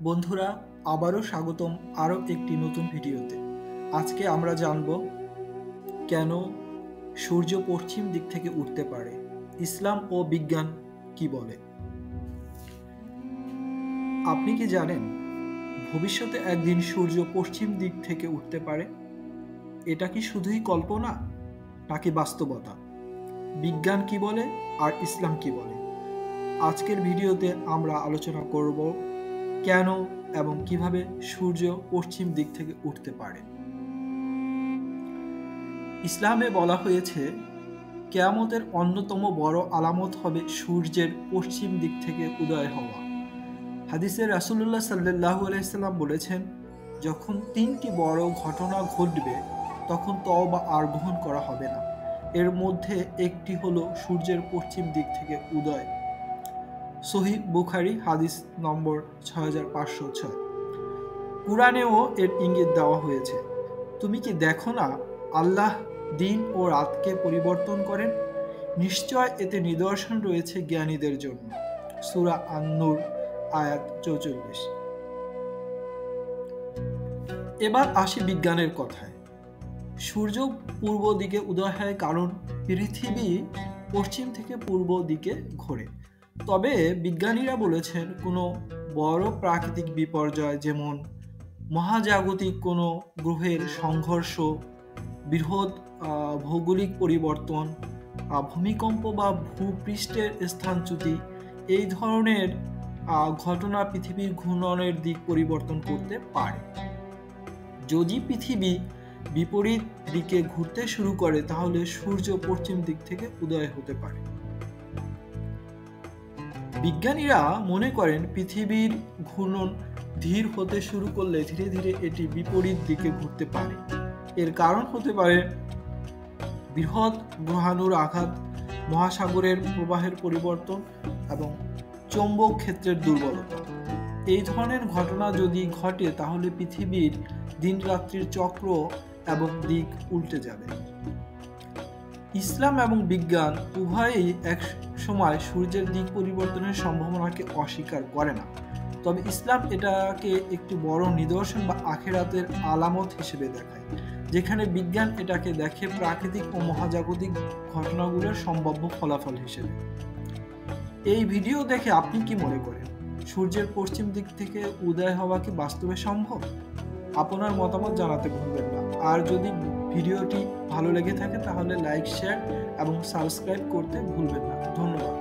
বন্ধুরা, আবারও স্বাগতম আরও একটি নতুন ভিডিওতে। আজকে আমরা জানব কেন সূর্য পশ্চিম দিক থেকে উঠতে পারে, ইসলাম ও বিজ্ঞান কি বলে। আপনি কি জানেন ভবিষ্যতে একদিন সূর্য পশ্চিম দিক থেকে উঠতে পারে? এটা কি শুধুই কল্পনা নাকি বাস্তবতা? বিজ্ঞান কি বলে আর ইসলাম কি বলে? আজকের ভিডিওতে আমরা আলোচনা করব কেন এবং কিভাবে সূর্য পশ্চিম দিক থেকে উঠতে পারে। ইসলামে বলা হয়েছে কিয়ামতের অন্যতম বড় আলামত হবে সূর্যের পশ্চিম দিক থেকে উদয় হওয়া। হাদিসে রাসূলুল্লাহ সাল্লাল্লাহু আলাইহি সাল্লাম বলেছেন, যখন তিনটি বড় ঘটনা ঘটবে তখন তওবা আর গ্রহণ করা হবে না। এর মধ্যে একটি হলো সূর্যের পশ্চিম দিক থেকে উদয়। সহিহ বুখারী হাদিস নম্বর 6506। কুরআনেও এর ইঙ্গিত দেওয়া হয়েছে। তুমি কি দেখো না, আল্লাহ দিন ও রাতকে পরিবর্তন করেন? নিশ্চয় এতে নিদর্শন রয়েছে জ্ঞানীদের জন্য। সূরা আন-নূর আয়াত 44। এবার আসি বিজ্ঞানের কথায়। সূর্য পূর্ব দিকে উদয় হয় কারণ পৃথিবী পশ্চিম থেকে পূর্ব দিকে ঘোরে। তবে বিজ্ঞানীরা বলেছেন কোনো বড় প্রাকৃতিক বিপর্যয়, যেমন মহাজাগতিক কোনো গ্রহের সংঘর্ষ, বৃহৎ ভৌগোলিক পরিবর্তন, ভূমিকম্প বা ভূপৃষ্ঠের স্থানচ্যুতি, এই ধরনের ঘটনা পৃথিবীর ঘূর্ণনের দিক পরিবর্তন করতে পারে। যদি পৃথিবী বিপরীত দিকে ঘুরতে শুরু করে তাহলে সূর্য পশ্চিম দিক থেকে উদয় হতে পারে। বিজ্ঞানীরা মনে করেন পৃথিবীর ঘূর্ণন ধীর হতে শুরু করলে ধীরে ধীরে এটি বিপরীত দিকে ঘুরতে পারে। এর কারণ হতে পারে বৃহৎ গ্রহাণুর আঘাত, মহাসাগরের প্রবাহের পরিবর্তন এবং চৌম্বক ক্ষেত্রের দুর্বলতা। এই ধরনের ঘটনা যদি ঘটে তাহলে পৃথিবীর দিন রাত্রির চক্র এবং দিক উল্টে যাবে। ইসলাম এবং বিজ্ঞান উভয়ই এক সময় সূর্যের দিক পরিবর্তনের সম্ভাবনাকে অস্বীকার করে না। তবে ইসলাম এটাকে একটি বড় নিদর্শন বা আখিরাতের আলামত হিসেবে দেখায়, যেখানে বিজ্ঞান এটাকে দেখে প্রাকৃতিক ও মহাজাগতিক ঘটনাগুলোর সম্ভাব্য ফলাফল হিসেবে। এই ভিডিও দেখে আপনি কি মনে করেন, সূর্যের পশ্চিম দিক থেকে উদয় হওয়া কি বাস্তবে সম্ভব? আপনার মতামত জানাতে ভুলবেন না। আর যদি ভিডিওটি ভালো লেগে থাকে তাহলে লাইক, শেয়ার এবং সাবস্ক্রাইব করতে ভুলবেন না। ধন্যবাদ।